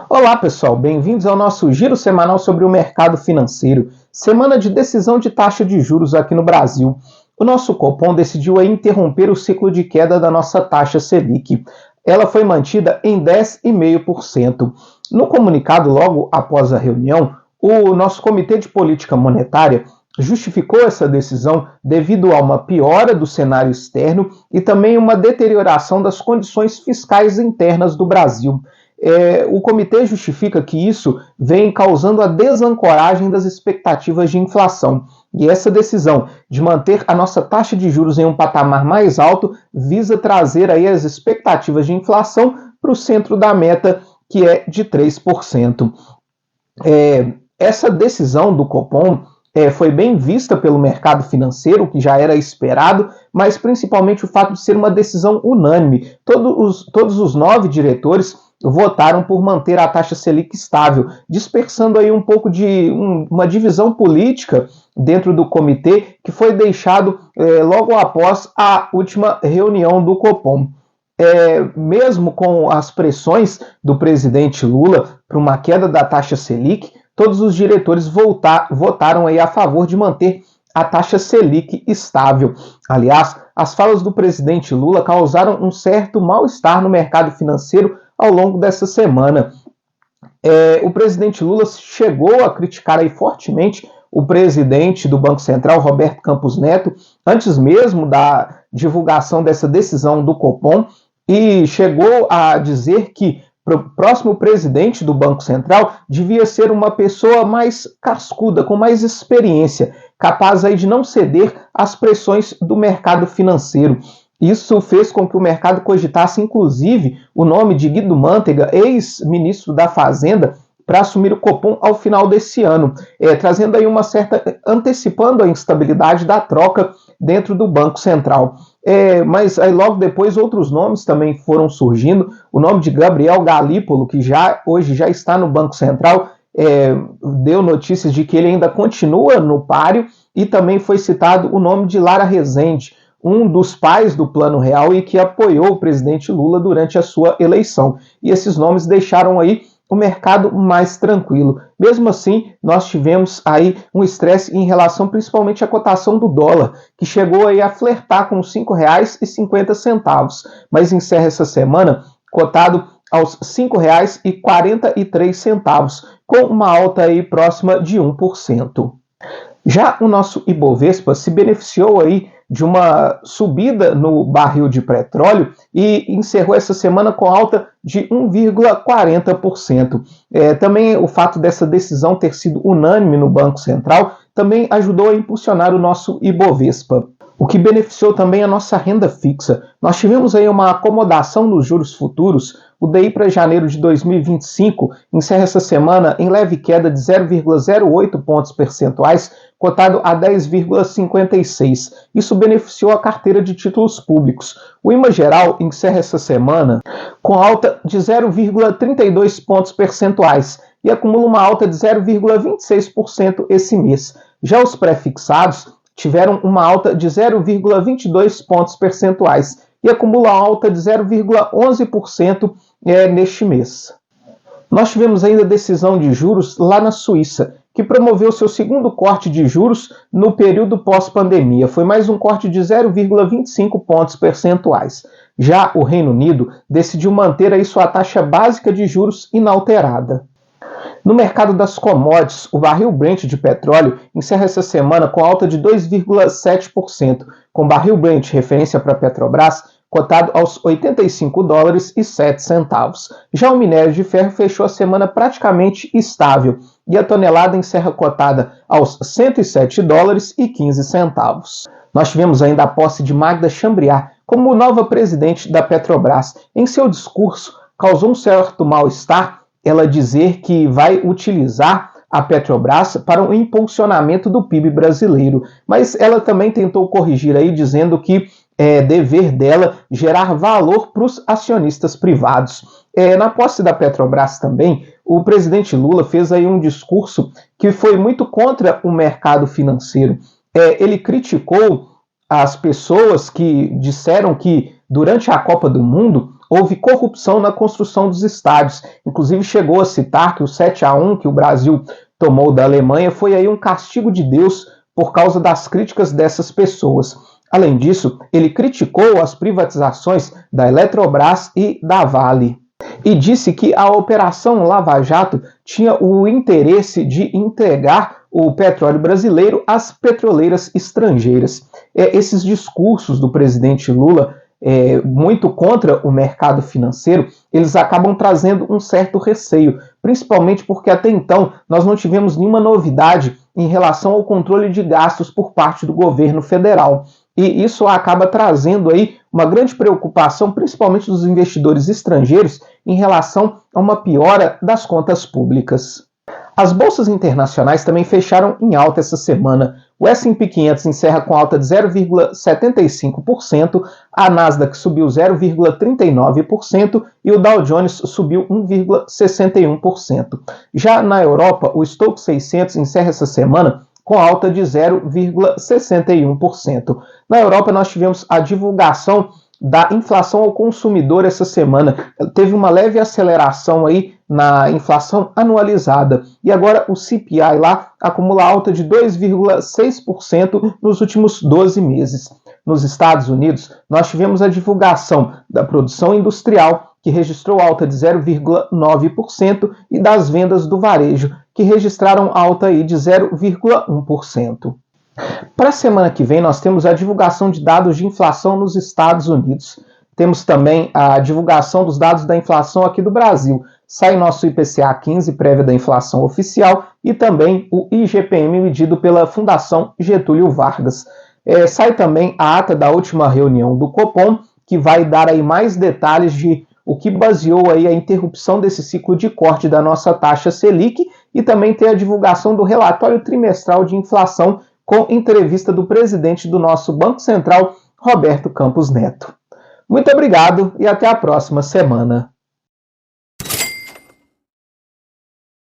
Olá, pessoal, bem-vindos ao nosso giro semanal sobre o mercado financeiro. Semana de decisão de taxa de juros aqui no Brasil. O nosso Copom decidiu aí interromper o ciclo de queda da nossa taxa Selic. Ela foi mantida em 10,5%. No comunicado, logo após a reunião, o nosso Comitê de Política Monetária justificou essa decisão devido a uma piora do cenário externo e também uma deterioração das condições fiscais internas do Brasil. O comitê justifica que isso vem causando a desancoragem das expectativas de inflação. E essa decisão de manter a nossa taxa de juros em um patamar mais alto visa trazer aí as expectativas de inflação para o centro da meta, que é de 3%. Essa decisão do Copom foi bem vista pelo mercado financeiro, que já era esperado, mas principalmente o fato de ser uma decisão unânime. Todos os 9 diretores votaram por manter a taxa Selic estável, dispersando aí um pouco de uma divisão política dentro do comitê que foi deixado logo após a última reunião do Copom. Mesmo com as pressões do presidente Lula para uma queda da taxa Selic, todos os diretores votaram aí a favor de manter a taxa Selic estável. Aliás, as falas do presidente Lula causaram um certo mal-estar no mercado financeiro ao longo dessa semana. O presidente Lula chegou a criticar aí fortemente o presidente do Banco Central, Roberto Campos Neto, antes mesmo da divulgação dessa decisão do Copom, e chegou a dizer que o próximo presidente do Banco Central devia ser uma pessoa mais cascuda, com mais experiência, capaz aí de não ceder às pressões do mercado financeiro. Isso fez com que o mercado cogitasse, inclusive, o nome de Guido Mantega, ex-ministro da Fazenda, para assumir o Copom ao final desse ano, trazendo aí antecipando a instabilidade da troca dentro do Banco Central. Mas aí logo depois outros nomes também foram surgindo. O nome de Gabriel Galípolo, que hoje já está no Banco Central, deu notícias de que ele ainda continua no páreo, e também foi citado o nome de Lara Rezende, um dos pais do Plano Real e que apoiou o presidente Lula durante a sua eleição. E esses nomes deixaram aí o mercado mais tranquilo. Mesmo assim, nós tivemos aí um estresse em relação principalmente à cotação do dólar, que chegou aí a flertar com R$ 5,50, mas encerra essa semana cotado aos R$ 5,43, com uma alta aí próxima de 1%. Já o nosso Ibovespa se beneficiou aí de uma subida no barril de petróleo e encerrou essa semana com alta de 1,40%. Também o fato dessa decisão ter sido unânime no Banco Central também ajudou a impulsionar o nosso Ibovespa, o que beneficiou também a nossa renda fixa. Nós tivemos aí uma acomodação nos juros futuros. O DI para janeiro de 2025 encerra essa semana em leve queda de 0,08 pontos percentuais, cotado a 10,56. Isso beneficiou a carteira de títulos públicos. O IMA geral encerra essa semana com alta de 0,32 pontos percentuais e acumula uma alta de 0,26% esse mês. Já os pré-fixados tiveram uma alta de 0,22 pontos percentuais e acumula alta de 0,11% neste mês. Nós tivemos ainda decisão de juros lá na Suíça, que promoveu seu segundo corte de juros no período pós-pandemia. Foi mais um corte de 0,25 pontos percentuais. Já o Reino Unido decidiu manter aí sua taxa básica de juros inalterada. No mercado das commodities, o barril Brent de petróleo encerra essa semana com alta de 2,7%, com o barril Brent, referência para a Petrobras, cotado aos $82,07. Já o minério de ferro fechou a semana praticamente estável e a tonelada encerra cotada aos $107,15. Nós tivemos ainda a posse de Magda Chambriard como nova presidente da Petrobras. Em seu discurso, causou um certo mal-estar ela dizer que vai utilizar a Petrobras para o impulsionamento do PIB brasileiro. Mas ela também tentou corrigir aí, dizendo que é dever dela gerar valor para os acionistas privados. Na posse da Petrobras também, o presidente Lula fez aí um discurso que foi muito contra o mercado financeiro. Ele criticou as pessoas que disseram que durante a Copa do Mundo houve corrupção na construção dos estádios. Inclusive chegou a citar que o 7-1 que o Brasil tomou da Alemanha foi aí um castigo de Deus por causa das críticas dessas pessoas. Além disso, ele criticou as privatizações da Eletrobras e da Vale e disse que a Operação Lava Jato tinha o interesse de entregar o petróleo brasileiro às petroleiras estrangeiras. Esses discursos do presidente Lula, muito contra o mercado financeiro, eles acabam trazendo um certo receio, principalmente porque até então nós não tivemos nenhuma novidade em relação ao controle de gastos por parte do governo federal. E isso acaba trazendo aí uma grande preocupação, principalmente dos investidores estrangeiros, em relação a uma piora das contas públicas. As bolsas internacionais também fecharam em alta essa semana. O S&P 500 encerra com alta de 0,75%, a Nasdaq subiu 0,39% e o Dow Jones subiu 1,61%. Já na Europa, o Stoxx 600 encerra essa semana com alta de 0,61%. Na Europa, nós tivemos a divulgação da inflação ao consumidor essa semana. Teve uma leve aceleração aí na inflação anualizada. E agora o CPI lá acumula alta de 2,6% nos últimos 12 meses. Nos Estados Unidos, nós tivemos a divulgação da produção industrial, que registrou alta de 0,9%, e das vendas do varejo, que registraram alta aí de 0,1%. Para a semana que vem, nós temos a divulgação de dados de inflação nos Estados Unidos. Temos também a divulgação dos dados da inflação aqui do Brasil. Sai nosso IPCA 15, prévia da inflação oficial, e também o IGPM medido pela Fundação Getúlio Vargas. Sai também a ata da última reunião do Copom, que vai dar aí mais detalhes de o que baseou aí a interrupção desse ciclo de corte da nossa taxa Selic, e também tem a divulgação do relatório trimestral de inflação com entrevista do presidente do nosso Banco Central, Roberto Campos Neto. Muito obrigado e até a próxima semana.